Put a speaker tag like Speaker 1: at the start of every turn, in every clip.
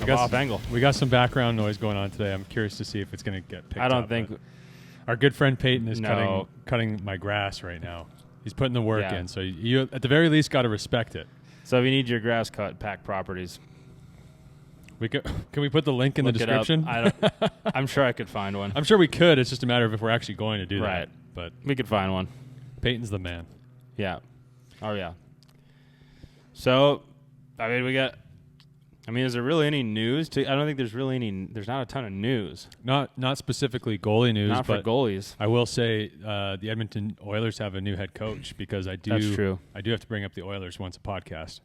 Speaker 1: off angle.
Speaker 2: We got some background noise going on today. I'm curious to see if it's going to get picked up.
Speaker 1: I don't think.
Speaker 2: Our good friend Peyton is
Speaker 1: No.
Speaker 2: cutting my grass right now. He's putting the work
Speaker 1: Yeah.
Speaker 2: in, so you at the very least got to respect it.
Speaker 1: So if you need your grass cut, Pack Properties.
Speaker 2: Can we put the link in the
Speaker 1: Look it up.
Speaker 2: description?
Speaker 1: I'm sure I could find one.
Speaker 2: I'm sure we could. It's just a matter of if we're actually going to do that.
Speaker 1: Right.
Speaker 2: But
Speaker 1: We could find one.
Speaker 2: Peyton's the man.
Speaker 1: Yeah. Oh, yeah. So, I mean, is there really any news? I don't think there's not a ton of news.
Speaker 2: Not specifically goalie news,
Speaker 1: Not for
Speaker 2: but
Speaker 1: goalies.
Speaker 2: I will say the Edmonton Oilers have a new head coach because That's
Speaker 1: true.
Speaker 2: I do have to bring up the Oilers once a podcast.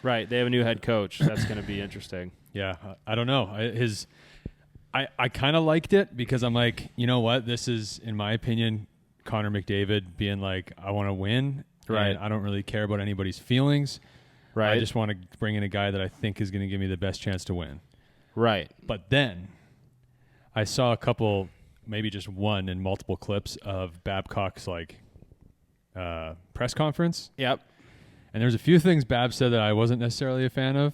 Speaker 1: Right. They have a new head coach. That's going to be interesting.
Speaker 2: Yeah, I don't know. I kind of liked it because I'm like, you know what? This is, in my opinion, Connor McDavid being like, I want to win.
Speaker 1: Right.
Speaker 2: And I don't really care about anybody's feelings.
Speaker 1: Right.
Speaker 2: I just want to bring in a guy that I think is going to give me the best chance to win.
Speaker 1: Right.
Speaker 2: But then I saw a couple, maybe just one in multiple clips of Babcock's press conference.
Speaker 1: Yep.
Speaker 2: And there's a few things Bab said that I wasn't necessarily a fan of.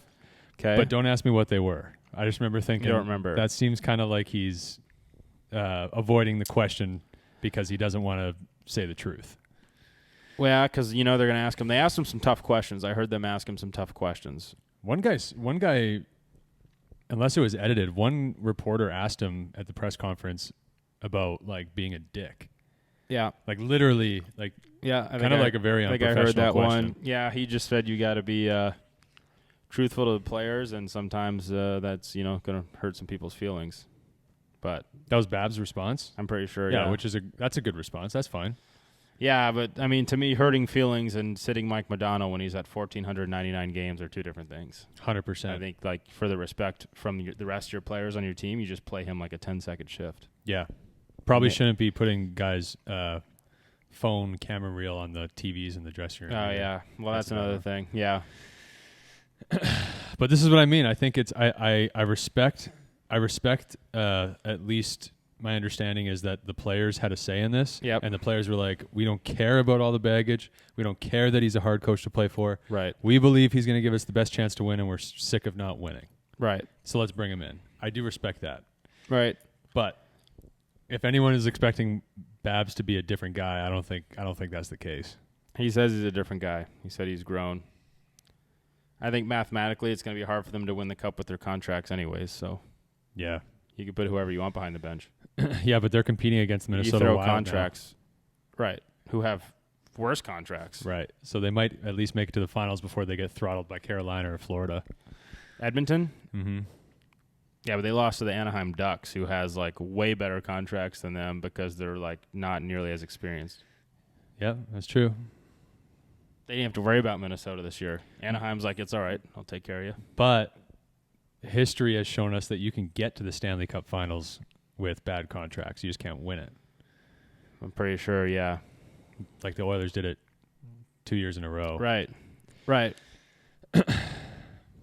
Speaker 1: Okay.
Speaker 2: But don't ask me what they were. I just remember thinking,
Speaker 1: You don't remember.
Speaker 2: that seems kind of like he's avoiding the question because he doesn't want to say the truth.
Speaker 1: Well, yeah, because, they're going to ask him. They asked him some tough questions. I heard them ask him some tough questions.
Speaker 2: One guy, unless it was edited, one reporter asked him at the press conference about being a dick.
Speaker 1: Yeah.
Speaker 2: Literally,
Speaker 1: Yeah.
Speaker 2: kind of like a very
Speaker 1: I think
Speaker 2: unprofessional
Speaker 1: I heard that
Speaker 2: question.
Speaker 1: one. Yeah, he just said you got to be truthful to the players, and sometimes that's, going to hurt some people's feelings. But
Speaker 2: That was Bab's response?
Speaker 1: I'm pretty sure,
Speaker 2: Yeah, that's a good response. That's fine.
Speaker 1: Yeah, but, I mean, to me, hurting feelings and sitting Mike Modano when he's at 1,499 games are two different things.
Speaker 2: 100%.
Speaker 1: I think, for the respect from the rest of your players on your team, you just play him like a 10-second shift.
Speaker 2: Yeah. Probably
Speaker 1: Yeah.
Speaker 2: shouldn't be putting guys' phone camera reel on the TVs in the dressing room.
Speaker 1: Oh, yeah. Well, that's another thing. Yeah.
Speaker 2: But this is what I mean. I think it's I respect at least my understanding is that the players had a say in this.
Speaker 1: Yep.
Speaker 2: And the players were like, we don't care about all the baggage. We don't care that he's a hard coach to play for.
Speaker 1: Right.
Speaker 2: We believe he's going to give us the best chance to win, and we're sick of not winning.
Speaker 1: Right.
Speaker 2: So let's bring him in. I do respect that.
Speaker 1: Right.
Speaker 2: But if anyone is expecting Babs to be a different guy, I don't think that's the case.
Speaker 1: He says he's a different guy. He said he's grown. I think mathematically it's going to be hard for them to win the cup with their contracts anyways, so
Speaker 2: Yeah.
Speaker 1: you can put whoever you want behind the bench.
Speaker 2: Yeah, but they're competing against the Minnesota
Speaker 1: you throw
Speaker 2: Wild now.
Speaker 1: contracts. Right. Who have worse contracts.
Speaker 2: Right. So they might at least make it to the finals before they get throttled by Carolina or Florida.
Speaker 1: Edmonton?
Speaker 2: Mm-hmm.
Speaker 1: Yeah, but they lost to the Anaheim Ducks, who has way better contracts than them because they're not nearly as experienced.
Speaker 2: Yeah, that's true.
Speaker 1: They didn't have to worry about Minnesota this year. Anaheim's like, it's all right. I'll take care of you.
Speaker 2: But history has shown us that you can get to the Stanley Cup finals with bad contracts. You just can't win it.
Speaker 1: I'm pretty sure, yeah.
Speaker 2: Like the Oilers did it 2 years in a row.
Speaker 1: Right. Right.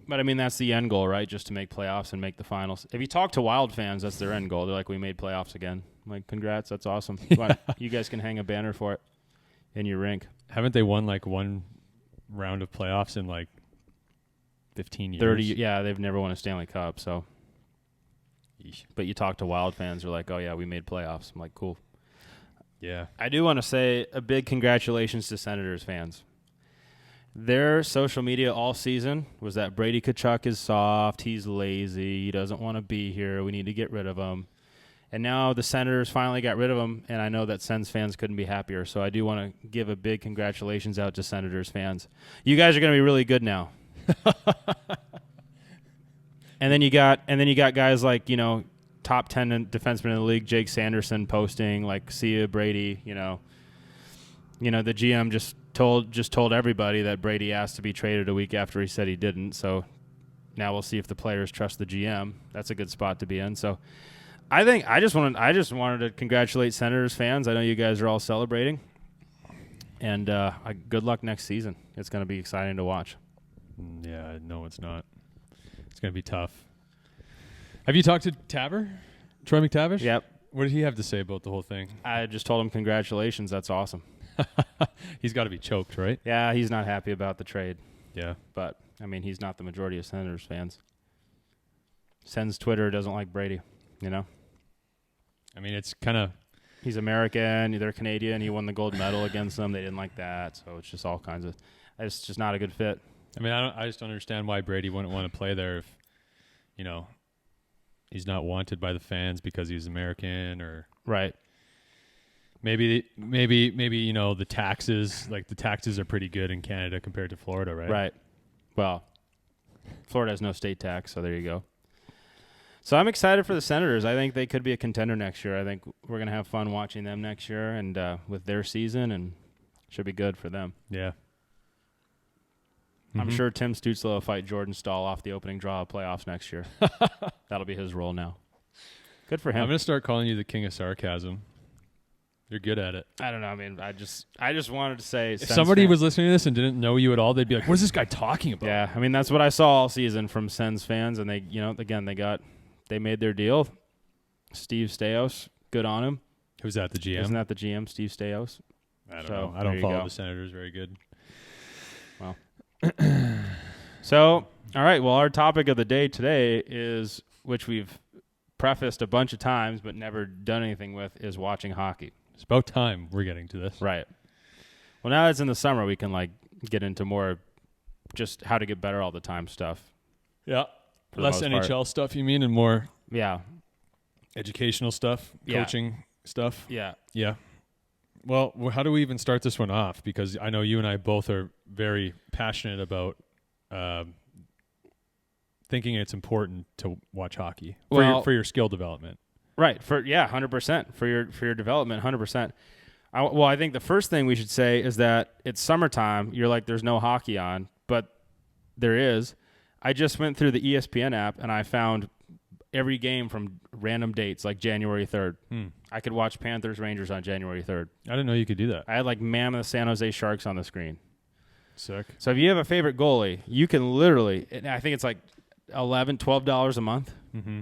Speaker 1: But, I mean, that's the end goal, right? Just to make playoffs and make the finals. If you talk to Wild fans, that's their end goal. They're like, we made playoffs again. I'm like, congrats. That's awesome.
Speaker 2: Yeah.
Speaker 1: You guys can hang a banner for it in your rink.
Speaker 2: Haven't they won one round of playoffs in 15 years?
Speaker 1: 30. Yeah, they've never won a Stanley Cup, so.
Speaker 2: Yeesh.
Speaker 1: But you talk to Wild fans, they're like, oh, yeah, we made playoffs. I'm like, cool.
Speaker 2: Yeah.
Speaker 1: I do want to say a big congratulations to Senators fans. Their social media all season was that Brady Tkachuk is soft, he's lazy, he doesn't want to be here, we need to get rid of him. And now the Senators finally got rid of him, and I know that Sens fans couldn't be happier, so I do want to give a big congratulations out to Senators fans. You guys are going to be really good now. And then you got guys like, top 10 defenseman in the league, Jake Sanderson, posting see ya Brady, the GM just told everybody that Brady asked to be traded a week after he said he didn't. So now we'll see if the players trust the GM. That's a good spot to be in. So I think I just wanted to congratulate Senators fans. I know you guys are all celebrating, and good luck next season. It's going to be exciting to watch.
Speaker 2: Yeah, no, it's not. It's going to be tough. Have you talked to Taver? Troy McTavish?
Speaker 1: Yep.
Speaker 2: What did he have to say about the whole thing?
Speaker 1: I just told him congratulations. That's awesome.
Speaker 2: He's got to be choked, right?
Speaker 1: Yeah, he's not happy about the trade.
Speaker 2: Yeah.
Speaker 1: But, I mean, he's not the majority of Senators fans. Sens Twitter doesn't like Brady. You know,
Speaker 2: I mean, it's kind of.
Speaker 1: he's American. They're Canadian. He won the gold medal against them. They didn't like that. So it's just all kinds of. It's just not a good fit.
Speaker 2: I mean, I just don't understand why Brady wouldn't want to play there if, you know, he's not wanted by the fans because he's American, or
Speaker 1: Right.
Speaker 2: maybe you know, the taxes are pretty good in Canada compared to Florida, right?
Speaker 1: Right. Well, Florida has no state tax, so there you go. So I'm excited for the Senators. I think they could be a contender next year. I think we're going to have fun watching them next year and with their season, and should be good for them.
Speaker 2: Yeah.
Speaker 1: I'm sure Tim Stützle will fight Jordan Stahl off the opening draw of playoffs next year. That'll be his role now. Good for
Speaker 2: I'm
Speaker 1: him.
Speaker 2: going to start calling you the king of sarcasm. You're good at it.
Speaker 1: I don't know. I mean, I just wanted to say.
Speaker 2: If somebody was listening to this and didn't know you at all, they'd be like, "What is this guy talking about?"
Speaker 1: Yeah, I mean that's what I saw all season from Sens fans, and they, you know, again they made their deal. Steve Staios, good on him.
Speaker 2: Who's that? The GM?
Speaker 1: Isn't that the GM, Steve Staios?
Speaker 2: I don't
Speaker 1: So,
Speaker 2: know. I
Speaker 1: there
Speaker 2: don't
Speaker 1: you
Speaker 2: follow
Speaker 1: go.
Speaker 2: the Senators very good.
Speaker 1: Well, so all right. Well, our topic of the day today is, which we've prefaced a bunch of times but never done anything with, is watching hockey.
Speaker 2: It's about time we're getting to this.
Speaker 1: Right. Well, now it's in the summer, we can like get into more just how to get better all the time stuff.
Speaker 2: Yeah.
Speaker 1: For the
Speaker 2: Less
Speaker 1: most part.
Speaker 2: NHL stuff, you mean, and more
Speaker 1: Yeah.
Speaker 2: educational stuff,
Speaker 1: Yeah.
Speaker 2: coaching stuff.
Speaker 1: Yeah.
Speaker 2: Yeah. Well, how do we even start this one off? Because I know you and I both are very passionate about thinking it's important to watch hockey for your skill development.
Speaker 1: Right. 100% for your development, 100%. I think the first thing we should say is that it's summertime. You're like, there's no hockey on, but there is. I just went through the ESPN app and I found every game from random dates, like January 3rd. I could watch Panthers Rangers on January 3rd.
Speaker 2: I didn't know you could do that.
Speaker 1: I had like Mammoth San Jose Sharks on the screen.
Speaker 2: Sick.
Speaker 1: So if you have a favorite goalie, you can literally, and I think it's like $11, $12 a month.
Speaker 2: Mm-hmm.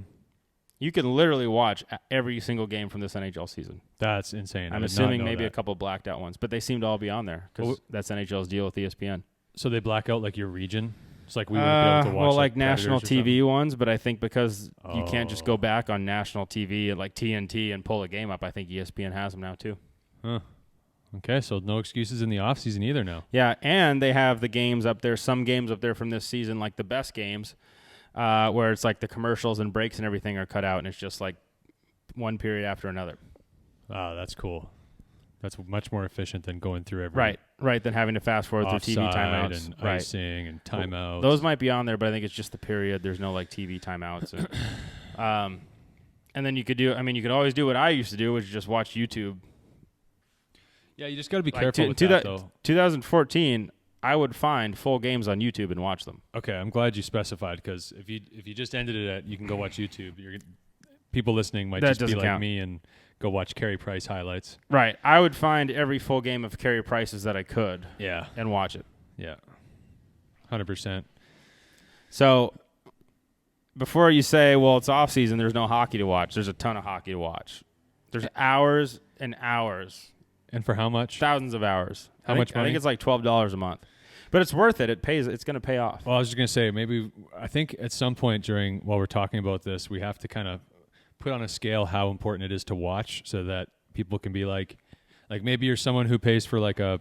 Speaker 1: You can literally watch every single game from this NHL season.
Speaker 2: That's insane.
Speaker 1: I'm assuming maybe a couple blacked out ones, but they seem to all be on there because that's NHL's deal with ESPN.
Speaker 2: So they black out like your region? It's like we wouldn't be able to watch
Speaker 1: like national
Speaker 2: Predators or
Speaker 1: TV ones, but I think because you can't just go
Speaker 2: Oh.
Speaker 1: back on national TV and like TNT and pull a game up, I think ESPN has them now too.
Speaker 2: something. Huh. Okay, so no excuses in the off season either now.
Speaker 1: Yeah, and they have the games up there, some games up there from this season, like the best games, where it's like the commercials and breaks and everything are cut out, and it's just like one period after another.
Speaker 2: Oh, that's cool. That's much more efficient than going through every
Speaker 1: Right, than having to fast forward through TV
Speaker 2: offside
Speaker 1: timeouts.
Speaker 2: and
Speaker 1: Right.
Speaker 2: icing and timeouts.
Speaker 1: Those might be on there, but I think it's just the period. There's no like TV timeouts. And then you could always do what I used to do, which is just watch YouTube.
Speaker 2: Yeah, you just got to be
Speaker 1: Like,
Speaker 2: careful with that, though.
Speaker 1: 2014, I would find full games on YouTube and watch them.
Speaker 2: Okay, I'm glad you specified because if you just ended it at you can go watch YouTube, people listening might
Speaker 1: That
Speaker 2: just be
Speaker 1: doesn't
Speaker 2: like
Speaker 1: count.
Speaker 2: me and go watch Carey Price highlights.
Speaker 1: Right. I would find every full game of Carey Price's that I could
Speaker 2: Yeah,
Speaker 1: and watch it.
Speaker 2: yeah, 100%.
Speaker 1: So before you say, well, it's off season, there's no hockey to watch. There's a ton of hockey to watch. There's hours and hours,
Speaker 2: And for how much?
Speaker 1: thousands of hours.
Speaker 2: How much
Speaker 1: I
Speaker 2: money?
Speaker 1: think it's like $12 a month, but it's worth it. It pays. It's going to pay off.
Speaker 2: Well, I was just gonna say I think at some point while we're talking about this, we have to kind of put on a scale how important it is to watch, so that people can be like maybe you're someone who pays for like a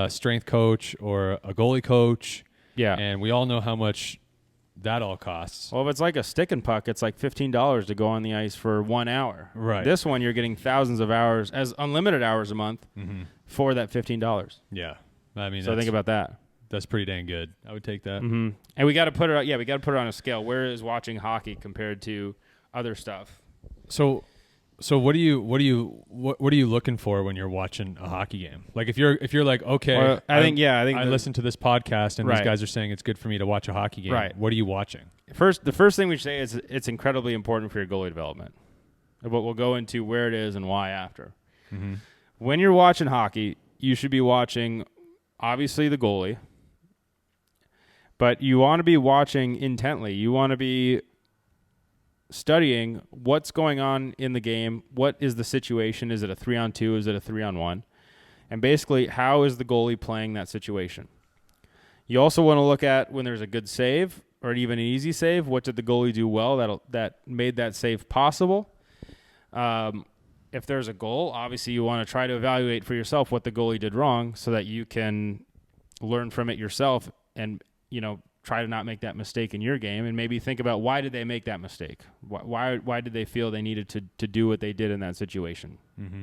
Speaker 2: strength coach or a goalie coach,
Speaker 1: Yeah.
Speaker 2: and we all know how much that all costs.
Speaker 1: Well, if it's like a stick and puck, it's like $15 to go on the ice for 1 hour.
Speaker 2: Right.
Speaker 1: This one, you're getting thousands of hours, as unlimited hours a month for that $15.
Speaker 2: Yeah, I mean,
Speaker 1: So think about that.
Speaker 2: that's pretty dang good. I would take that.
Speaker 1: Mm-hmm. And we got to put it. We got to put it on a scale. Where is watching hockey compared to other stuff?
Speaker 2: So what are you looking for when you're watching a hockey game? Like if you're like, okay,
Speaker 1: Well, I think
Speaker 2: I listen to this podcast and these
Speaker 1: Right.
Speaker 2: guys are saying it's good for me to watch a hockey game.
Speaker 1: Right.
Speaker 2: What are you watching?
Speaker 1: the first thing we say is it's incredibly important for your goalie development. But we'll go into where it is and why after.
Speaker 2: Mm-hmm.
Speaker 1: When you're watching hockey, you should be watching, obviously, the goalie. But you want to be watching intently. You want to be studying what's going on in the game. What is the situation? Is it a 3-on-2? Is it a 3-on-1? And basically, how is the goalie playing that situation? You also want to look at when there's a good save or even an easy save? What did the goalie do well that made that save possible? If there's a goal, obviously you want to try to evaluate for yourself what the goalie did wrong so that you can learn from it yourself and, try to not make that mistake in your game, and maybe think about why did they make that mistake? Why did they feel they needed to do what they did in that situation?
Speaker 2: Mm-hmm.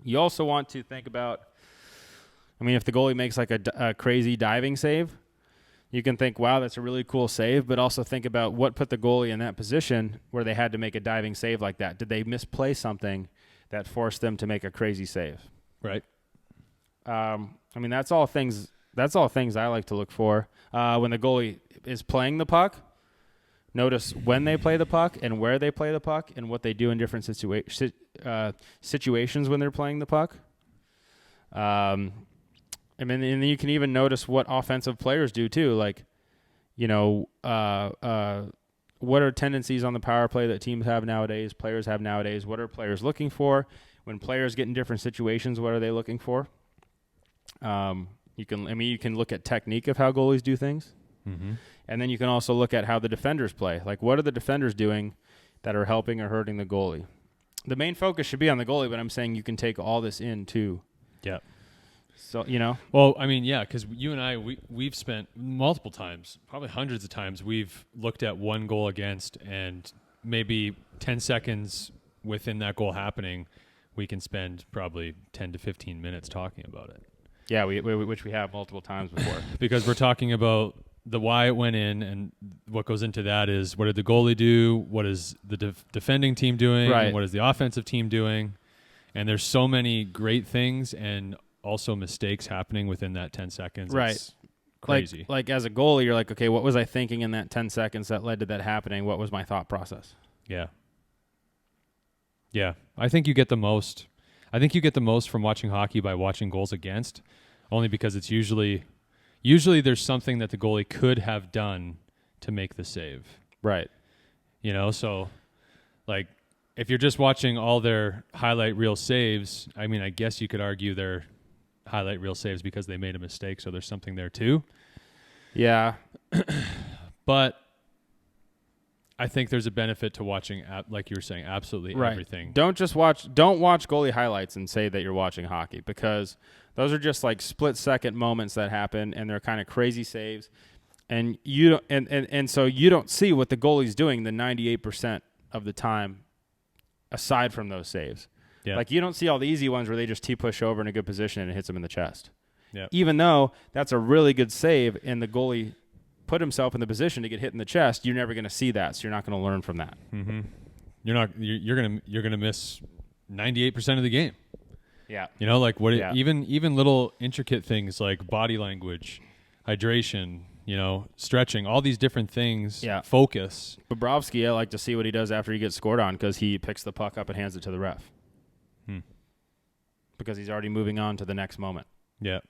Speaker 1: You also want to think about, if the goalie makes like a crazy diving save, you can think, wow, that's a really cool save, but also think about what put the goalie in that position where they had to make a diving save like that. Did they misplay something that forced them to make a crazy save?
Speaker 2: Right.
Speaker 1: That's all things I like to look for. When the goalie is playing the puck, notice when they play the puck and where they play the puck and what they do in different situations when they're playing the puck. And then you can even notice what offensive players do too. Like, what are tendencies on the power play that teams have nowadays, players have nowadays? What are players looking for? When players get in different situations, what are they looking for? You can look at technique of how goalies do things.
Speaker 2: Mm-hmm.
Speaker 1: And then you can also look at how the defenders play. Like, what are the defenders doing that are helping or hurting the goalie? The main focus should be on the goalie, but I'm saying you can take all this in too.
Speaker 2: Yeah.
Speaker 1: So,
Speaker 2: Well, because you and I, we've spent multiple times, probably hundreds of times, we've looked at one goal against, and maybe 10 seconds within that goal happening, we can spend probably 10 to 15 minutes talking about it.
Speaker 1: Yeah, which we have multiple times before.
Speaker 2: Because we're talking about the why it went in, and what goes into that is what did the goalie do, what is the defending team doing,
Speaker 1: right.
Speaker 2: and what is the offensive team doing. And there's so many great things and also mistakes happening within that 10 seconds.
Speaker 1: Right.
Speaker 2: It's crazy.
Speaker 1: Like as a goalie, you're like, okay, what was I thinking in that 10 seconds that led to that happening? What was my thought process?
Speaker 2: Yeah. Yeah. I think you get the most from watching hockey by watching goals against, only because it's usually there's something that the goalie could have done to make the save.
Speaker 1: Right.
Speaker 2: So like if you're just watching all their highlight reel saves, I guess you could argue they're highlight reel saves because they made a mistake, so there's something there too.
Speaker 1: Yeah.
Speaker 2: But I think there's a benefit to watching, like you were saying, absolutely
Speaker 1: right.
Speaker 2: everything.
Speaker 1: Don't watch goalie highlights and say that you're watching hockey, because those are just like split-second moments that happen, and they're kind of crazy saves, and so you don't see what the goalie's doing the 98% of the time aside from those saves.
Speaker 2: Yeah.
Speaker 1: Like, you don't see all the easy ones where they just T-push over in a good position and it hits him in the chest.
Speaker 2: Yeah.
Speaker 1: Even though that's a really good save and the goalie put himself in the position to get hit in the chest, you're never going to see that, so you're not going to learn from that.
Speaker 2: Mm-hmm. You're gonna miss 98% of the game.
Speaker 1: Yeah.
Speaker 2: Even little intricate things like body language, hydration, stretching, all these different things.
Speaker 1: Yeah.
Speaker 2: Focus.
Speaker 1: Bobrovsky, I like to see what he does after he gets scored on, because he picks the puck up and hands it to the ref. Because he's already moving on to the next moment.
Speaker 2: Yeah.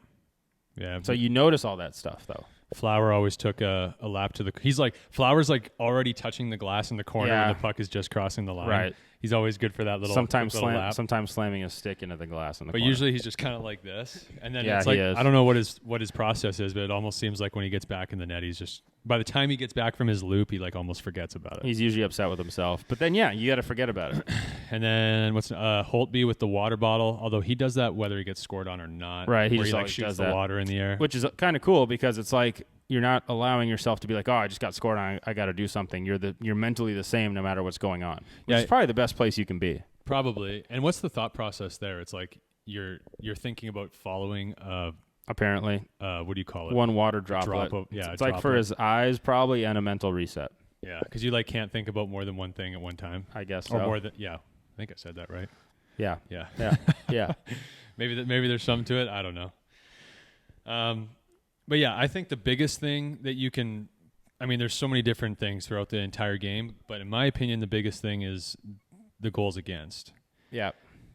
Speaker 2: Yeah.
Speaker 1: So you notice all that stuff, though.
Speaker 2: Flower always took a lap to Flower's like already touching the glass in the corner when the puck is just crossing the line.
Speaker 1: Right.
Speaker 2: He's always good for that little lap.
Speaker 1: Sometimes slamming a stick into the glass in the
Speaker 2: corner. But usually he's just kind of like this. And then it's like, I don't know what his process is, but it almost seems like when he gets back in the net, he's just, by the time he gets back from his loop, he like almost forgets about it.
Speaker 1: He's usually upset with himself. But then, you got to forget about it.
Speaker 2: And then Holtby with the water bottle, although he does that whether he gets scored on or not.
Speaker 1: Right.
Speaker 2: He just shoots the water in the air.
Speaker 1: Which is kind of cool, because it's like, you're not allowing yourself to be like, oh, I just got scored on, I got to do something. You're mentally the same no matter what's going on. Which is probably the best place you can be.
Speaker 2: Probably. And what's the thought process there? It's like you're thinking about following
Speaker 1: apparently.
Speaker 2: What do you call it?
Speaker 1: One water droplet. It's like for his eyes probably, and a mental reset.
Speaker 2: Yeah, because you can't think about more than one thing at one time.
Speaker 1: I guess
Speaker 2: or
Speaker 1: so.
Speaker 2: more than I think I said that right.
Speaker 1: Yeah.
Speaker 2: Yeah.
Speaker 1: Yeah. Yeah.
Speaker 2: Maybe there's something to it. I don't know. But yeah, I think the biggest thing that you can, there's so many different things throughout the entire game, but in my opinion, the biggest thing is the goals against.
Speaker 1: Yeah.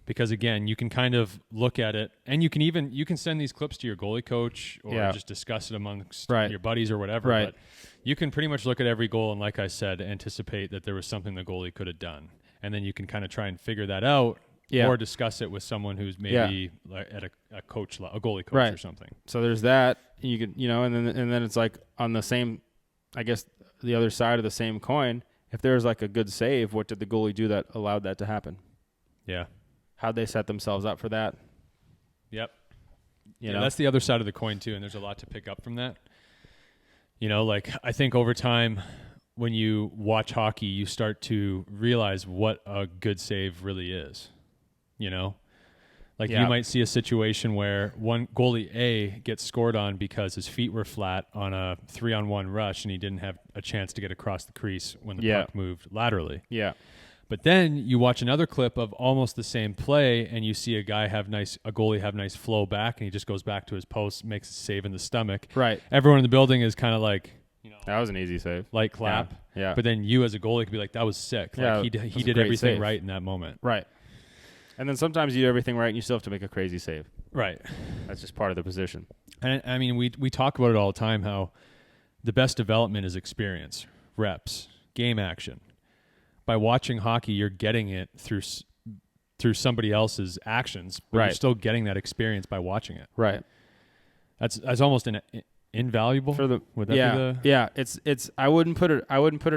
Speaker 2: Because again, you can kind of look at it, and you can send these clips to your goalie coach or just discuss it amongst your buddies or whatever.
Speaker 1: Right.
Speaker 2: But you can pretty much look at every goal and, like I said, anticipate that there was something the goalie could have done, and then you can kind of try and figure that out. Yeah. Or discuss it with someone who's maybe like at a goalie coach or something.
Speaker 1: So there's that. You could, and then it's like on the same, I guess, other side of the same coin, if there's like a good save, what did the goalie do that allowed that to happen?
Speaker 2: Yeah.
Speaker 1: How'd they set themselves up for that?
Speaker 2: Yep.
Speaker 1: You know?
Speaker 2: That's the other side of the coin too, and there's a lot to pick up from that. You know, like I think over time when you watch hockey, you start to realize what a good save really is. You know? Like you might see a situation where one goalie A gets scored on because his feet were flat on a 3-on-1 rush and he didn't have a chance to get across the crease when the puck moved laterally.
Speaker 1: Yeah.
Speaker 2: But then you watch another clip of almost the same play and you see a goalie have nice flow back and he just goes back to his post, makes a save in the stomach.
Speaker 1: Right.
Speaker 2: Everyone in the building is kind of like, you know,
Speaker 1: that was an easy save.
Speaker 2: Light clap.
Speaker 1: Yeah.
Speaker 2: But then you as a goalie could be like, that was sick.
Speaker 1: Yeah,
Speaker 2: Like he did everything right in that moment.
Speaker 1: Right. And then sometimes you do everything right and you still have to make a crazy save.
Speaker 2: Right.
Speaker 1: That's just part of the position.
Speaker 2: And I mean, we talk about it all the time, how the best development is experience, reps, game action. By watching hockey, you're getting it through somebody else's actions, but you're still getting that experience by watching it.
Speaker 1: Right.
Speaker 2: That's almost invaluable. Would that be the?
Speaker 1: Yeah. It's. I wouldn't put it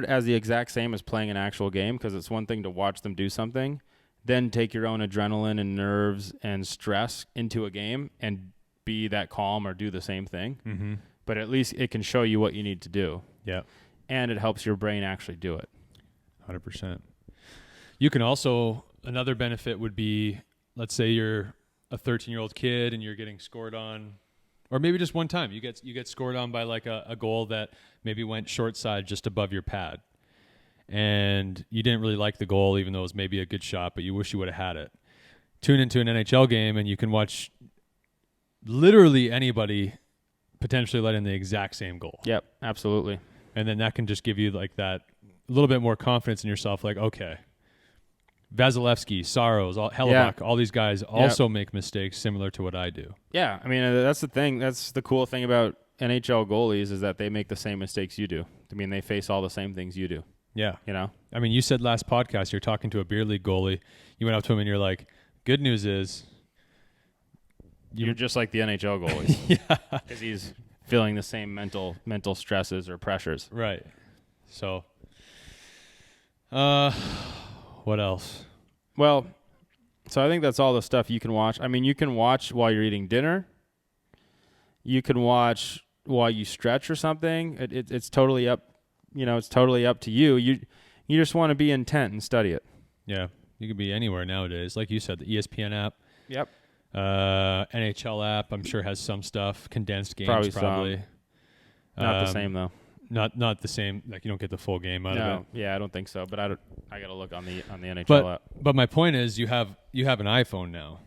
Speaker 1: as the exact same as playing an actual game, because it's one thing to watch them do something, then take your own adrenaline and nerves and stress into a game and be that calm or do the same thing.
Speaker 2: Mm-hmm.
Speaker 1: But at least it can show you what you need to do.
Speaker 2: Yeah.
Speaker 1: And it helps your brain actually do it.
Speaker 2: 100%. You can also, another benefit would be, let's say you're a 13-year-old kid and you're getting scored on, or maybe just one time you get scored on by like a goal that maybe went short side just above your pad. And you didn't really like the goal, even though it was maybe a good shot, but you wish you would have had it. Tune into an NHL game and you can watch literally anybody potentially let in the exact same goal.
Speaker 1: Yep, absolutely.
Speaker 2: And then that can just give you like that a little bit more confidence in yourself. Like, okay, Vasilevsky, Saros, Hellebuck, all these guys also make mistakes similar to what I do.
Speaker 1: Yeah, I mean, that's the thing. That's the cool thing about NHL goalies, is that they make the same mistakes you do. I mean, they face all the same things you do.
Speaker 2: Yeah.
Speaker 1: You know?
Speaker 2: I mean, you said last podcast you're talking to a beer league goalie. You went up to him and you're like, good news is
Speaker 1: you're just like the NHL goalies.
Speaker 2: Yeah.
Speaker 1: Because he's feeling the same mental stresses or pressures.
Speaker 2: Right. So, what else?
Speaker 1: Well, so I think that's all the stuff you can watch. I mean, you can watch while you're eating dinner. You can watch while you stretch or something. It's totally up. You know, it's totally up to you. You just want to be intent and study it.
Speaker 2: Yeah, you could be anywhere nowadays. Like you said, the ESPN app.
Speaker 1: Yep.
Speaker 2: NHL app, I'm sure, has some stuff. Condensed games, probably.
Speaker 1: Not the same though.
Speaker 2: Not the same. Like you don't get the full game out of it.
Speaker 1: Yeah, I don't think so. But I got to look on the NHL app.
Speaker 2: But my point is, you have an iPhone now.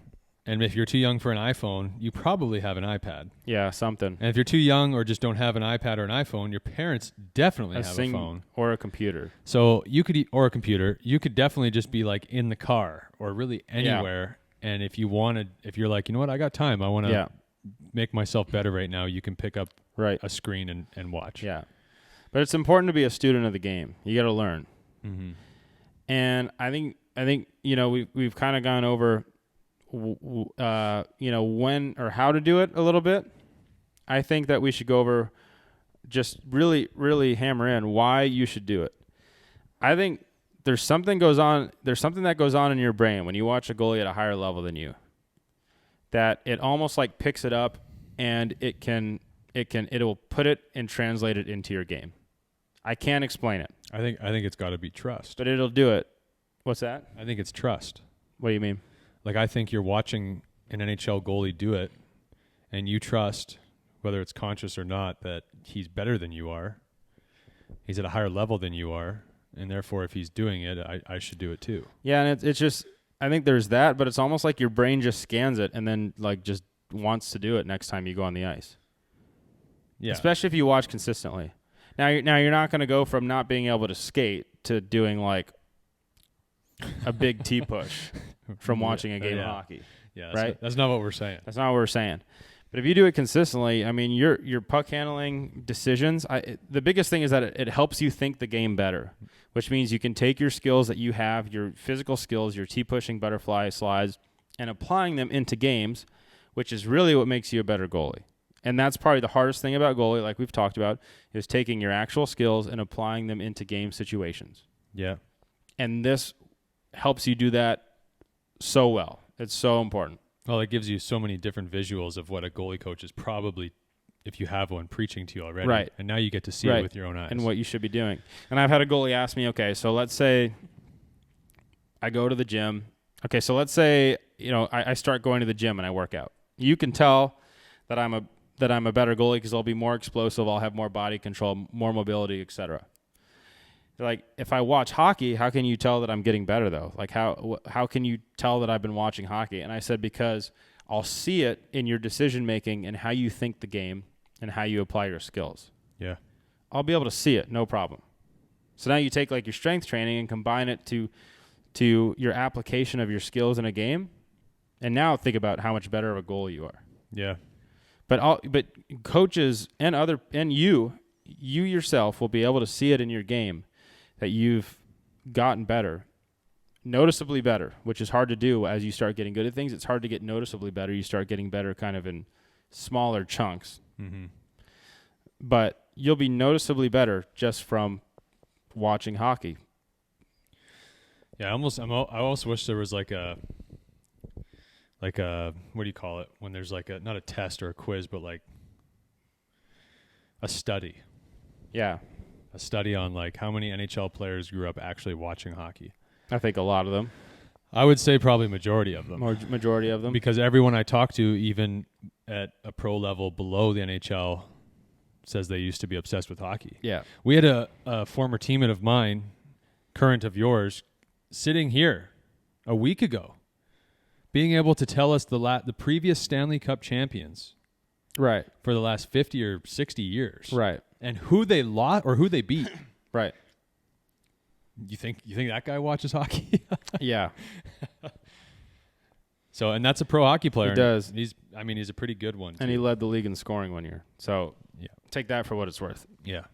Speaker 2: And if you're too young for an iPhone, you probably have an iPad.
Speaker 1: Yeah, something.
Speaker 2: And if you're too young or just don't have an iPad or an iPhone, your parents definitely have a phone.
Speaker 1: Or a computer.
Speaker 2: So you could or a computer. You could definitely just be like in the car or really anywhere. Yeah. And if you're like, you know what, I got time. I want to make myself better right now. You can pick up a screen and watch.
Speaker 1: Yeah. But it's important to be a student of the game. You got to learn.
Speaker 2: Mm-hmm.
Speaker 1: And I think you know we've kind of gone over you know, when or how to do it a little bit. I think that we should go over, just really, really hammer in why you should do it. I think there's something that goes on in your brain when you watch a goalie at a higher level than you, that it almost like picks it up and it'll put it and translate it into your game. I can't explain it.
Speaker 2: I think it's got to be trust.
Speaker 1: But it'll do it. What's that?
Speaker 2: I think it's trust.
Speaker 1: What do you mean?
Speaker 2: Like, I think you're watching an NHL goalie do it, and you trust, whether it's conscious or not, that he's better than you are. He's at a higher level than you are, and therefore, if he's doing it, I should do it too.
Speaker 1: Yeah, and it's just, I think there's that, but it's almost like your brain just scans it and then like just wants to do it next time you go on the ice.
Speaker 2: Yeah.
Speaker 1: Especially if you watch consistently. Now you're not going to go from not being able to skate to doing like a big T push from watching a game of hockey.
Speaker 2: Yeah,
Speaker 1: that's
Speaker 2: not what we're saying.
Speaker 1: That's not what we're saying. But if you do it consistently, I mean, your puck handling decisions, the biggest thing is that it helps you think the game better, which means you can take your skills that you have, your physical skills, your T-pushing, butterfly, slides, and applying them into games, which is really what makes you a better goalie. And that's probably the hardest thing about goalie, like we've talked about, is taking your actual skills and applying them into game situations.
Speaker 2: Yeah.
Speaker 1: And this helps you do that so well. It's so important.
Speaker 2: Well, it gives you so many different visuals of what a goalie coach is probably, if you have one, preaching to you already.
Speaker 1: Right.
Speaker 2: And now you get to see it with your own eyes.
Speaker 1: And what you should be doing. And I've had a goalie ask me, okay, so let's say I go to the gym. Okay, so let's say, I start going to the gym and I work out. You can tell that I'm a better goalie because I'll be more explosive, I'll have more body control, more mobility, etc. Like, if I watch hockey, how can you tell that I'm getting better, though? Like, how can you tell that I've been watching hockey? And I said, because I'll see it in your decision-making and how you think the game and how you apply your skills.
Speaker 2: Yeah.
Speaker 1: I'll be able to see it, no problem. So now you take, like, your strength training and combine it to your application of your skills in a game, and now think about how much better of a goalie you are.
Speaker 2: Yeah.
Speaker 1: But coaches and you yourself will be able to see it in your game that you've gotten better, noticeably better, which is hard to do as you start getting good at things. It's hard to get noticeably better. You start getting better kind of in smaller chunks.
Speaker 2: Mm-hmm.
Speaker 1: But you'll be noticeably better just from watching hockey.
Speaker 2: Yeah, I also wish there was like a what do you call it when there's like not a test or a quiz, but like a study.
Speaker 1: Yeah.
Speaker 2: A study on like how many NHL players grew up actually watching hockey.
Speaker 1: I think a lot of them.
Speaker 2: I would say probably majority of them.
Speaker 1: Majority of them.
Speaker 2: Because everyone I talk to, even at a pro level below the NHL, says they used to be obsessed with hockey.
Speaker 1: Yeah.
Speaker 2: We had a former teammate of mine, current of yours, sitting here a week ago, being able to tell us the previous Stanley Cup champions,
Speaker 1: right,
Speaker 2: for the last 50 or 60 years,
Speaker 1: right,
Speaker 2: and who they lost or who they beat.
Speaker 1: Right.
Speaker 2: You think that guy watches hockey?
Speaker 1: Yeah.
Speaker 2: So, and that's a pro hockey player.
Speaker 1: He does.
Speaker 2: He's a pretty good one.
Speaker 1: And
Speaker 2: too.
Speaker 1: he led the league in scoring one year. So
Speaker 2: yeah,
Speaker 1: take that for what it's worth.
Speaker 2: Yeah,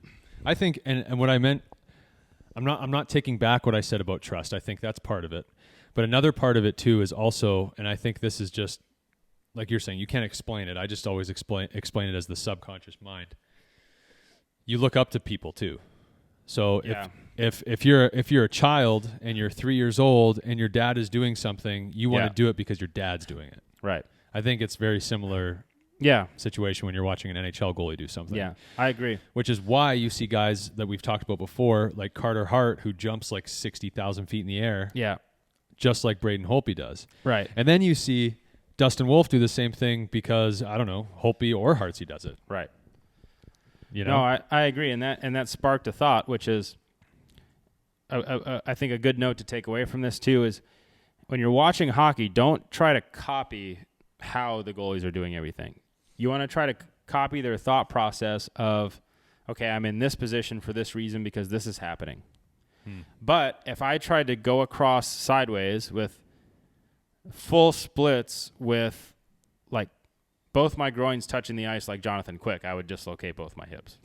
Speaker 2: I think, and what I meant, I'm not taking back what I said about trust. I think that's part of it, but another part of it too is also, and I think this is just like you're saying, you can't explain it. I just always explain it as the subconscious mind. You look up to people too. So
Speaker 1: yeah.
Speaker 2: if you're a child and you're 3 years old and your dad is doing something, you want to do it because your dad's doing it.
Speaker 1: Right.
Speaker 2: I think it's very similar.
Speaker 1: Yeah.
Speaker 2: Situation when you're watching an NHL goalie do something.
Speaker 1: Yeah, I agree.
Speaker 2: Which is why you see guys that we've talked about before, like Carter Hart, who jumps like 60,000 feet in the air.
Speaker 1: Yeah.
Speaker 2: Just like Braden Holtby does.
Speaker 1: Right.
Speaker 2: And then you see Dustin Wolf do the same thing because, I don't know, Holtby or Hartsey does it.
Speaker 1: Right.
Speaker 2: No,
Speaker 1: I agree. And that sparked a thought, which is, I think a good note to take away from this too is when you're watching hockey, don't try to copy how the goalies are doing everything. You want to try to copy their thought process of, okay, I'm in this position for this reason because this is happening. But if I tried to go across sideways with full splits with like both my groins touching the ice like Jonathan Quick, I would dislocate both my hips.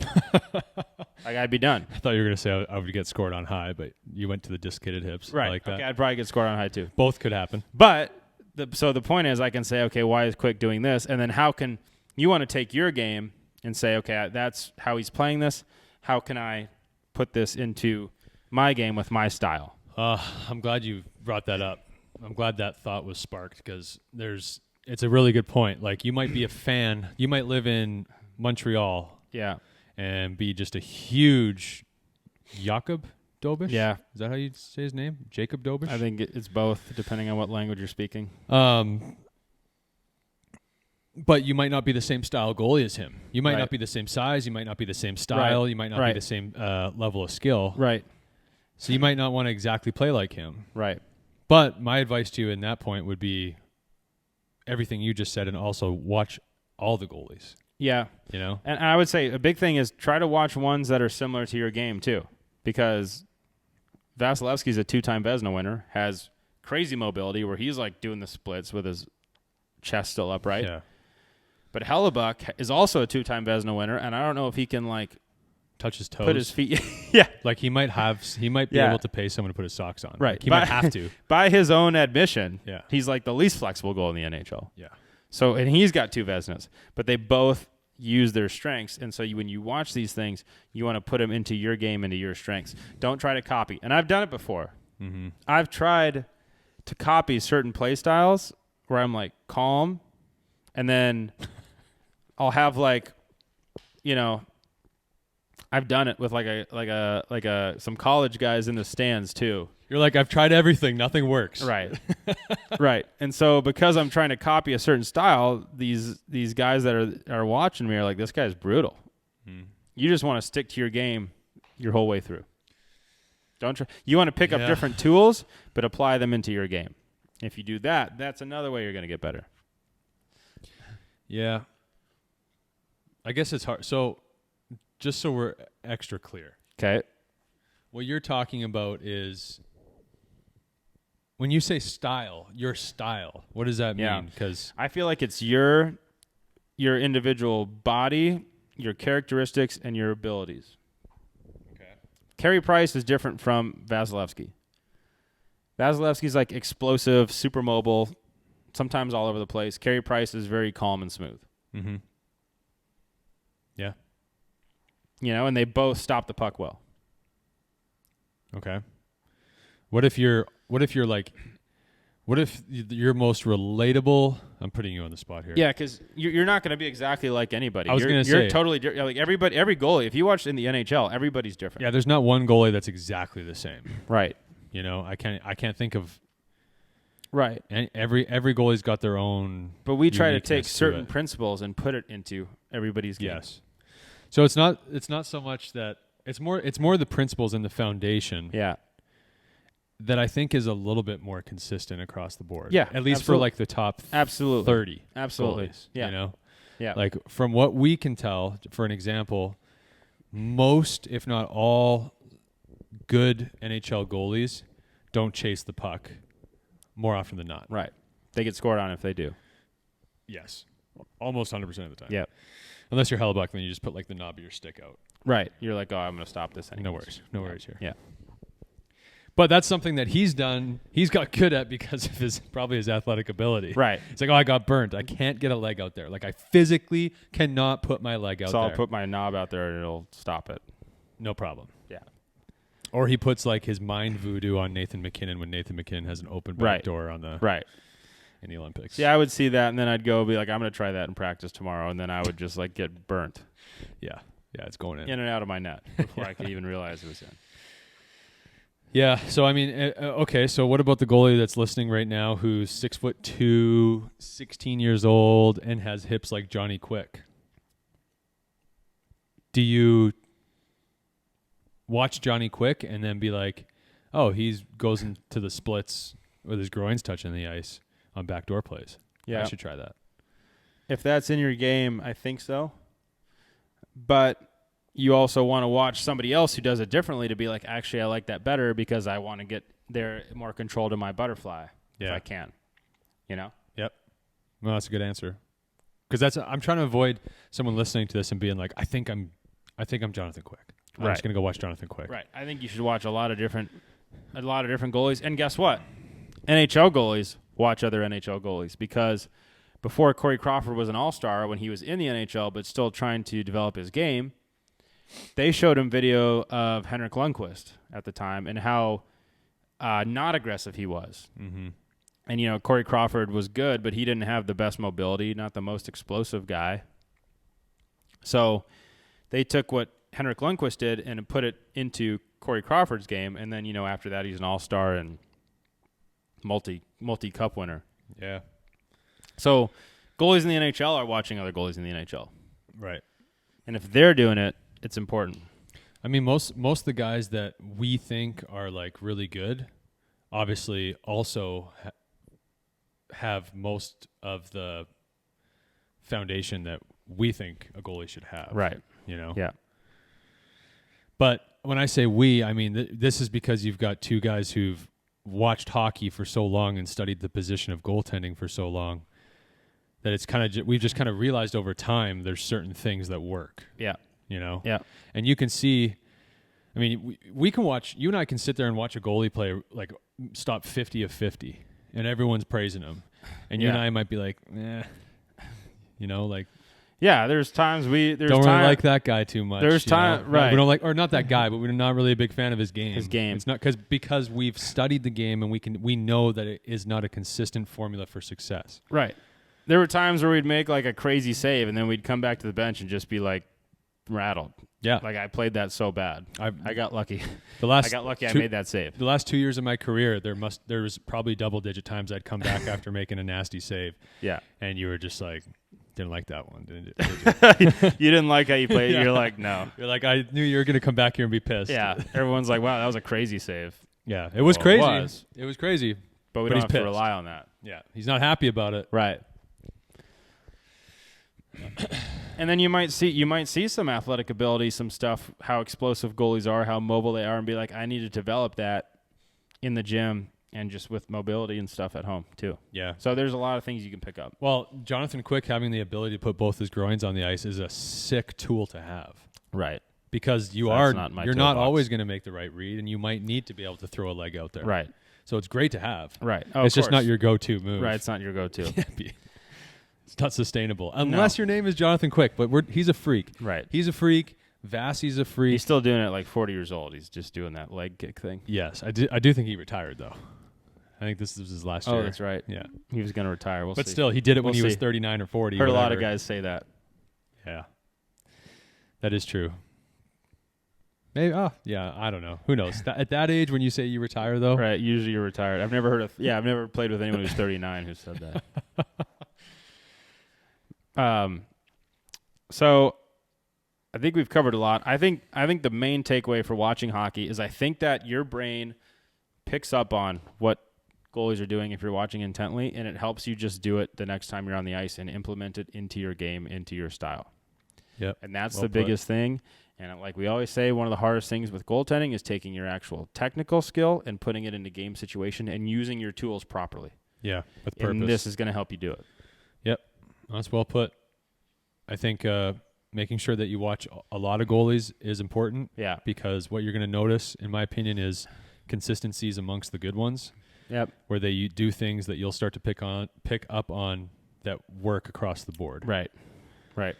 Speaker 1: Like I'd be done.
Speaker 2: I thought you were going to say I would get scored on high, but you went to the dislocated hips.
Speaker 1: Right.
Speaker 2: I like that.
Speaker 1: Okay, I'd probably get scored on high too.
Speaker 2: Both could happen.
Speaker 1: But so the point is I can say, okay, why is Quick doing this? And then how can you want to take your game and say, okay, that's how he's playing this. How can I put this into my game with my style?
Speaker 2: I'm glad you brought that up. I'm glad that thought was sparked because it's a really good point. Like you might be a fan. You might live in Montreal.
Speaker 1: Yeah.
Speaker 2: And be just a huge Jakob Dobish?
Speaker 1: Yeah.
Speaker 2: Is that how you say his name? Jacob Dobish?
Speaker 1: I think it's both, depending on what language you're speaking.
Speaker 2: But you might not be the same style goalie as him. You might
Speaker 1: Right.
Speaker 2: not be the same size. You might not be the same style.
Speaker 1: Right.
Speaker 2: You might not
Speaker 1: Right.
Speaker 2: be the same level of skill.
Speaker 1: Right.
Speaker 2: So you might not want to exactly play like him.
Speaker 1: Right.
Speaker 2: But my advice to you in that point would be everything you just said and also watch all the goalies.
Speaker 1: Yeah.
Speaker 2: You know?
Speaker 1: And I would say a big thing is try to watch ones that are similar to your game too, because Vasilevsky's a 2-time Vezina winner, has crazy mobility where he's like doing the splits with his chest still upright.
Speaker 2: Yeah.
Speaker 1: But Hellebuck is also a 2-time Vezina winner, and I don't know if he can like
Speaker 2: touch his toes.
Speaker 1: put his feet. Yeah.
Speaker 2: Like he might be
Speaker 1: Yeah.
Speaker 2: able to pay someone to put his socks on.
Speaker 1: Right.
Speaker 2: Like he might have to.
Speaker 1: By his own admission,
Speaker 2: Yeah.
Speaker 1: he's like the least flexible goal in the NHL.
Speaker 2: Yeah.
Speaker 1: So, and he's got 2 Vezinas, but they both use their strengths. And so when you watch these things, you want to put them into your game, into your strengths. Don't try to copy. And I've done it before.
Speaker 2: Mm-hmm.
Speaker 1: I've tried to copy certain play styles where I'm like calm, and then I'll have like, you know, I've done it with some college guys in the stands too.
Speaker 2: You're like, I've tried everything, nothing works.
Speaker 1: Right. Right. And so because I'm trying to copy a certain style, these guys that are watching me are like, this guy's brutal. You just want to stick to your game your whole way through. Don't try. You want to pick up different tools, but apply them into your game. If you do that, that's another way you're going to get better.
Speaker 2: Yeah. I guess it's hard. So just so we're extra clear.
Speaker 1: Okay.
Speaker 2: What you're talking about is when you say style, your style, what does that mean? Because
Speaker 1: I feel like it's your individual body, your characteristics, and your abilities.
Speaker 2: Okay.
Speaker 1: Carey Price is different from Vasilevsky. Vasilevsky's like explosive, super mobile, sometimes all over the place. Carey Price is very calm and smooth.
Speaker 2: Mm-hmm. Yeah.
Speaker 1: You know, and they both stop the puck well.
Speaker 2: Okay. What if you're most relatable? I'm putting you on the spot here.
Speaker 1: Yeah, because you're not going to be exactly like anybody.
Speaker 2: I was going to say,
Speaker 1: you're totally different. Like every goalie. If you watch in the NHL, everybody's different.
Speaker 2: Yeah, there's not one goalie that's exactly the same.
Speaker 1: Right.
Speaker 2: You know, I can't think of.
Speaker 1: Right.
Speaker 2: And every goalie's got their own.
Speaker 1: But we try to take
Speaker 2: uniqueness
Speaker 1: certain
Speaker 2: it.
Speaker 1: principles and put it into everybody's game.
Speaker 2: Yes. So it's not so much that it's more the principles and the foundation.
Speaker 1: Yeah.
Speaker 2: That I think is a little bit more consistent across the board.
Speaker 1: Yeah.
Speaker 2: At least for like the top 30.
Speaker 1: Absolutely.
Speaker 2: Goalies,
Speaker 1: Yeah.
Speaker 2: You know?
Speaker 1: Yeah.
Speaker 2: Like from what we can tell, for an example, most, if not all, good NHL goalies don't chase the puck more often than not.
Speaker 1: Right. They get scored on if they do.
Speaker 2: Yes. Almost 100% of the time.
Speaker 1: Yeah.
Speaker 2: Unless you're Hellebuck, then you just put like the knob of your stick out.
Speaker 1: Right. You're like, oh, I'm going to stop this anyways.
Speaker 2: No worries. No worries here.
Speaker 1: Yeah.
Speaker 2: But that's something that he's got good at because of his athletic ability.
Speaker 1: Right.
Speaker 2: It's like, oh, I got burnt. I can't get a leg out there. Like I physically cannot put my leg out
Speaker 1: so
Speaker 2: there.
Speaker 1: I'll put my knob out there and it'll stop it.
Speaker 2: No problem.
Speaker 1: Yeah.
Speaker 2: Or he puts like his mind voodoo on Nathan MacKinnon when Nathan MacKinnon has an open back door on the in the Olympics.
Speaker 1: Yeah, I would see that and then I'd go be like, I'm going to try that in practice tomorrow, and then I would just like get burnt.
Speaker 2: Yeah. Yeah, it's going in
Speaker 1: and out of my net before I could even realize it was in.
Speaker 2: Yeah, so I mean, okay, so what about the goalie that's listening right now who's 6'2", 16 years old, and has hips like Johnny Quick? Do you watch Johnny Quick and then be like, oh, he goes into the splits with his groins touching the ice on backdoor plays?
Speaker 1: Yeah.
Speaker 2: I should try that.
Speaker 1: If that's in your game, I think so. But you also want to watch somebody else who does it differently to be like, actually, I like that better because I want to get there more control to my butterfly if I can. You know?
Speaker 2: Yep. Well, that's a good answer. Because I'm trying to avoid someone listening to this and being like, I think I'm Jonathan Quick. I'm just gonna go watch Jonathan Quick.
Speaker 1: Right. I think you should watch a lot of different goalies. And guess what? NHL goalies watch other NHL goalies, because before Corey Crawford was an all-star, when he was in the NHL but still trying to develop his game, they showed him video of Henrik Lundqvist at the time and how not aggressive he was.
Speaker 2: Mm-hmm.
Speaker 1: And, you know, Corey Crawford was good, but he didn't have the best mobility, not the most explosive guy. So they took what Henrik Lundqvist did and put it into Corey Crawford's game. And then, you know, after that, he's an all-star and multi-cup winner.
Speaker 2: Yeah.
Speaker 1: So goalies in the NHL are watching other goalies in the NHL.
Speaker 2: Right.
Speaker 1: And if they're doing it, it's important.
Speaker 2: I mean, most of the guys that we think are like really good, obviously also have most of the foundation that we think a goalie should have.
Speaker 1: Right.
Speaker 2: You know?
Speaker 1: Yeah.
Speaker 2: But when I say we, I mean, this is because you've got two guys who've watched hockey for so long and studied the position of goaltending for so long that it's kind of, we've just kind of realized over time there's certain things that work.
Speaker 1: Yeah.
Speaker 2: You know?
Speaker 1: Yeah.
Speaker 2: And you can see, I mean, we can watch, you and I can sit there and watch a goalie play, like, stop 50 of 50, and everyone's praising him. And you and I might be like, you know, like.
Speaker 1: Yeah, there's times there's
Speaker 2: don't
Speaker 1: time
Speaker 2: really like that guy too much.
Speaker 1: There's
Speaker 2: you know?
Speaker 1: time, right.
Speaker 2: We don't like, or not that guy, but we're not really a big fan of his game.
Speaker 1: His game.
Speaker 2: It's not because we've studied the game and we know that it is not a consistent formula for success.
Speaker 1: Right. There were times where we'd make like a crazy save, and then we'd come back to the bench and just be like rattled.
Speaker 2: Yeah.
Speaker 1: Like I played that so bad. I got lucky. I got lucky. I made that save.
Speaker 2: The last 2 years of my career, there was probably double-digit times I'd come back after making a nasty save.
Speaker 1: Yeah.
Speaker 2: And you were just like, didn't like that one, did you?
Speaker 1: You didn't like how you played.
Speaker 2: Yeah.
Speaker 1: You're like, no.
Speaker 2: You're like, I knew you were going to come back here and be pissed.
Speaker 1: Yeah. Everyone's like, wow, that was a crazy save.
Speaker 2: Yeah. It was
Speaker 1: Well,
Speaker 2: crazy. It was crazy.
Speaker 1: But we
Speaker 2: But
Speaker 1: don't
Speaker 2: he's
Speaker 1: have to
Speaker 2: pissed.
Speaker 1: rely on that.
Speaker 2: Yeah. He's not happy about it.
Speaker 1: Right. And then you might see some athletic ability, some stuff, how explosive goalies are, how mobile they are, and be like, I need to develop that in the gym and just with mobility and stuff at home too.
Speaker 2: Yeah.
Speaker 1: So there's a lot of things you can pick up.
Speaker 2: Well, Jonathan Quick having the ability to put both his groins on the ice is a sick tool to have.
Speaker 1: Right.
Speaker 2: Because you're not
Speaker 1: toolbox.
Speaker 2: always going to make the right read, and you might need to be able to throw a leg out there.
Speaker 1: Right.
Speaker 2: So it's great to have.
Speaker 1: Right. Oh,
Speaker 2: It's
Speaker 1: of
Speaker 2: just
Speaker 1: course.
Speaker 2: not your go-to move.
Speaker 1: Right. It's not your go-to.
Speaker 2: It's not sustainable unless your name is Jonathan Quick. But he's a freak.
Speaker 1: Right.
Speaker 2: He's a freak. Vassie's a freak.
Speaker 1: He's still doing it at like 40 years old. He's just doing that leg kick thing.
Speaker 2: Yes, I do think he retired though. I think this was his last year.
Speaker 1: Oh, that's right.
Speaker 2: Yeah.
Speaker 1: He was going to retire. We'll
Speaker 2: But
Speaker 1: see.
Speaker 2: still, he did it when
Speaker 1: We'll
Speaker 2: he was
Speaker 1: see.
Speaker 2: 39 or 40.
Speaker 1: Heard a lot of
Speaker 2: whatever.
Speaker 1: guys say that.
Speaker 2: Yeah. That is true. Maybe. Oh, yeah. I don't know. Who knows? At that age, when you say you retire, though.
Speaker 1: Right. Usually you're retired. I've never heard of. Yeah, I've never played with anyone who's 39 who said that. So I think we've covered a lot. I think the main takeaway for watching hockey is I think that your brain picks up on what goalies are doing if you're watching intently, and it helps you just do it the next time you're on the ice and implement it into your game, into your style.
Speaker 2: Yep.
Speaker 1: And that's
Speaker 2: Well
Speaker 1: the
Speaker 2: put.
Speaker 1: biggest thing. And like we always say, one of the hardest things with goaltending is taking your actual technical skill and putting it into game situation and using your tools properly.
Speaker 2: Yeah. With purpose.
Speaker 1: And this is going to help you do it.
Speaker 2: Yep. That's well put. I think making sure that you watch a lot of goalies is important.
Speaker 1: Yeah.
Speaker 2: Because what you're going to notice, in my opinion, is consistencies amongst the good ones.
Speaker 1: Yep.
Speaker 2: Where they do things that you'll start to pick up on that work across the board.
Speaker 1: Right. Right.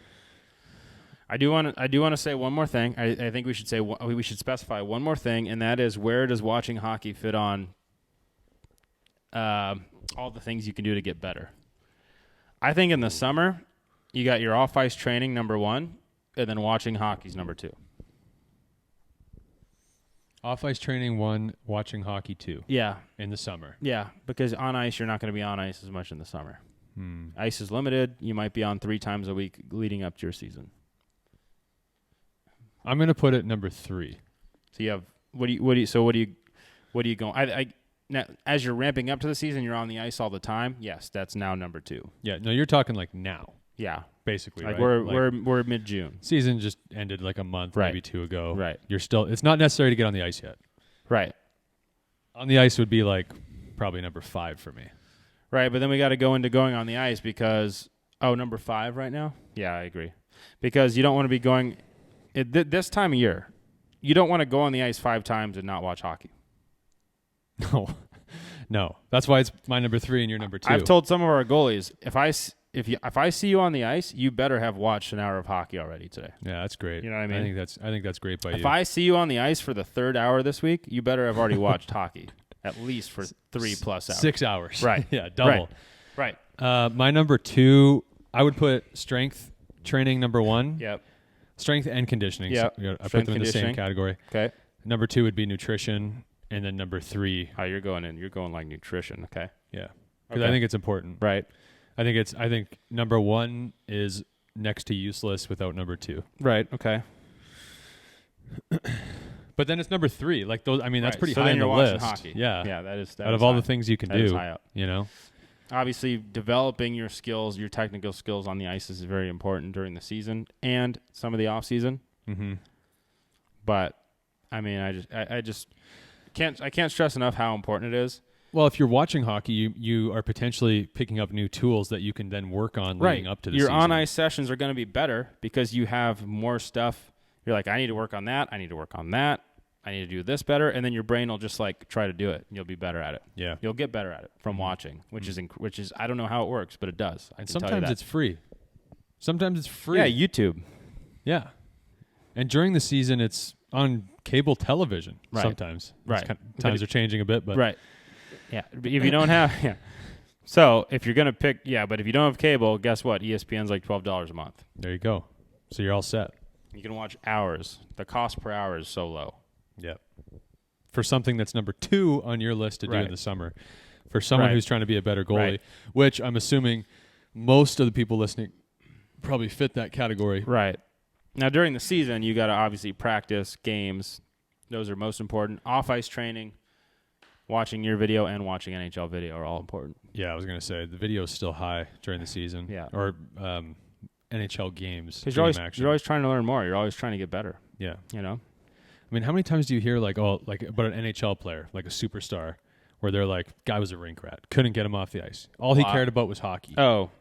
Speaker 1: I do want to say one more thing. I think we should specify one more thing, and that is, where does watching hockey fit on all the things you can do to get better? I think in the summer, you got your off-ice training, number one, and then watching hockey's number two.
Speaker 2: Off-ice training 1, watching hockey 2
Speaker 1: Yeah.
Speaker 2: in the summer.
Speaker 1: Yeah, because on ice, you're not going to be on ice as much in the summer. Ice is limited. You might be on 3 times a week leading up to your season.
Speaker 2: I'm going to put it number 3.
Speaker 1: So you have what do you go? Now, as you're ramping up to the season, you're on the ice all the time. Yes, that's now number 2.
Speaker 2: Yeah, no, you're talking like now,
Speaker 1: Yeah,
Speaker 2: basically.
Speaker 1: like
Speaker 2: right?
Speaker 1: we're mid June.
Speaker 2: Season just ended like a month,
Speaker 1: Right.
Speaker 2: maybe 2 ago.
Speaker 1: Right.
Speaker 2: You're still. It's not necessary to get on the ice yet.
Speaker 1: Right,
Speaker 2: On the ice would be like probably number 5 for me.
Speaker 1: right. But then we got to go into going on the ice because number 5 right now. Yeah, I agree. Because you don't want to be going this time of year. You don't want to go on the ice 5 times and not watch hockey.
Speaker 2: No. That's why it's my number 3 and your number 2.
Speaker 1: I've told some of our goalies, if I see you on the ice, you better have watched an hour of hockey already today.
Speaker 2: Yeah, that's great.
Speaker 1: You know what I mean?
Speaker 2: I think that's great by you.
Speaker 1: If I see you on the ice for the 3rd hour this week, you better have already watched hockey, at least for 3+ hours.
Speaker 2: 6 hours.
Speaker 1: Right.
Speaker 2: Yeah, double.
Speaker 1: Right.
Speaker 2: My number 2, I would put strength training number 1.
Speaker 1: Yep.
Speaker 2: Strength and conditioning.
Speaker 1: Yep.
Speaker 2: So, I put
Speaker 1: Strength
Speaker 2: them in the same
Speaker 1: conditioning.
Speaker 2: category.
Speaker 1: Okay.
Speaker 2: Number 2 would be nutrition, and then number 3,
Speaker 1: Oh, you're going like nutrition. Okay.
Speaker 2: yeah, because
Speaker 1: Okay.
Speaker 2: I think it's important.
Speaker 1: Right.
Speaker 2: I think number 1 is next to useless without number 2.
Speaker 1: Right. Okay.
Speaker 2: But then it's number 3. Like those. I mean, that's
Speaker 1: Right.
Speaker 2: pretty
Speaker 1: So
Speaker 2: high
Speaker 1: then
Speaker 2: on
Speaker 1: you're
Speaker 2: the
Speaker 1: watching
Speaker 2: list.
Speaker 1: hockey.
Speaker 2: Yeah.
Speaker 1: Yeah. That is
Speaker 2: Out of all the things you can
Speaker 1: that is
Speaker 2: do,
Speaker 1: high up.
Speaker 2: you know.
Speaker 1: Obviously, developing your skills, your technical skills on the ice is very important during the season and some of the off season.
Speaker 2: Mm-hmm.
Speaker 1: But I mean, I just can't stress enough how important it is.
Speaker 2: Well, if you're watching hockey, you are potentially picking up new tools that you can then work on leading up to the
Speaker 1: Your
Speaker 2: season.
Speaker 1: on-ice sessions are going to be better because you have more stuff. You're like, I need to work on that. I need to work on that. I need to do this better. And then your brain will just like try to do it, and you'll be better at it.
Speaker 2: Yeah.
Speaker 1: You'll get better at it from watching, which is I don't know how it works, but it does. I
Speaker 2: And
Speaker 1: can tell you
Speaker 2: sometimes
Speaker 1: that.
Speaker 2: it's free. Sometimes it's free.
Speaker 1: Yeah, YouTube.
Speaker 2: Yeah. And during the season, it's on cable television
Speaker 1: Right.
Speaker 2: sometimes.
Speaker 1: Right.
Speaker 2: Times are changing a bit, but
Speaker 1: Right. Yeah. But if you don't have, yeah. So if you're gonna pick, yeah, but if you don't have cable, guess what? ESPN's like $12 a month.
Speaker 2: there you go. So you're all set.
Speaker 1: You can watch hours. The cost per hour is so low.
Speaker 2: Yep. For something that's number 2 on your list to do in
Speaker 1: Right.
Speaker 2: the summer, for someone
Speaker 1: Right.
Speaker 2: who's trying to be a better goalie,
Speaker 1: Right.
Speaker 2: which I'm assuming most of the people listening probably fit that category.
Speaker 1: Right. Now during the season, you got to obviously practice games. Those are most important. Off ice training, watching your video, and watching NHL video are all important.
Speaker 2: Yeah, I was going to say the video is still high during the season.
Speaker 1: Yeah.
Speaker 2: Or NHL games.
Speaker 1: Because
Speaker 2: game action.
Speaker 1: you're always trying to learn more. You're always trying to get better.
Speaker 2: Yeah.
Speaker 1: You know.
Speaker 2: I mean, how many times do you hear like about an NHL player, like a superstar, where they're like, guy was a rink rat, couldn't get him off the ice. All he
Speaker 1: Wow.
Speaker 2: cared about was hockey.
Speaker 1: Oh.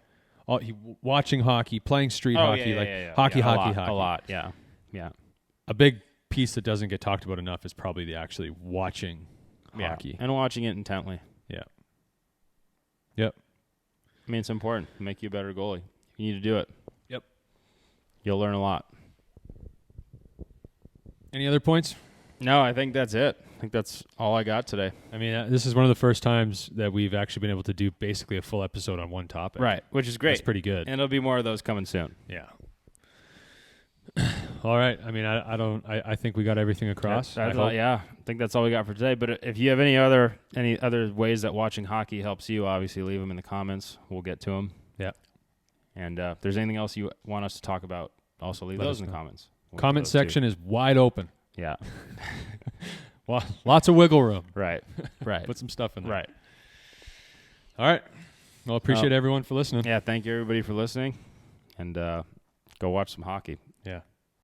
Speaker 2: Watching hockey, playing street hockey, hockey.
Speaker 1: A lot. Yeah. Yeah.
Speaker 2: A big piece that doesn't get talked about enough is probably the actually watching
Speaker 1: Yeah.
Speaker 2: hockey.
Speaker 1: And watching it intently.
Speaker 2: Yeah. Yep.
Speaker 1: I mean, it's important to make you a better goalie. You need to do it.
Speaker 2: Yep.
Speaker 1: You'll learn a lot.
Speaker 2: Any other points?
Speaker 1: No, I think that's it. I think that's all I got today.
Speaker 2: I mean, this is one of the first times that we've actually been able to do basically a full episode on one topic.
Speaker 1: Right, which is great.
Speaker 2: That's pretty good.
Speaker 1: And there'll be more of those coming soon.
Speaker 2: Yeah. All right. I mean, I think we got everything across.
Speaker 1: That's
Speaker 2: I hope.
Speaker 1: yeah, I think that's all we got for today. But if you have any other ways that watching hockey helps you, obviously leave them in the comments. We'll get to them.
Speaker 2: Yeah.
Speaker 1: And if there's anything else you want us to talk about, also leave
Speaker 2: Let
Speaker 1: those
Speaker 2: us
Speaker 1: in the
Speaker 2: know.
Speaker 1: comments. We'll get
Speaker 2: Comment
Speaker 1: those too.
Speaker 2: section is wide open.
Speaker 1: Yeah.
Speaker 2: Well, lots of wiggle room.
Speaker 1: Right. Right.
Speaker 2: Put some stuff in there.
Speaker 1: Right.
Speaker 2: All right. Well, appreciate everyone for listening.
Speaker 1: Yeah. Thank you everybody for listening, and go watch some hockey.
Speaker 2: Yeah.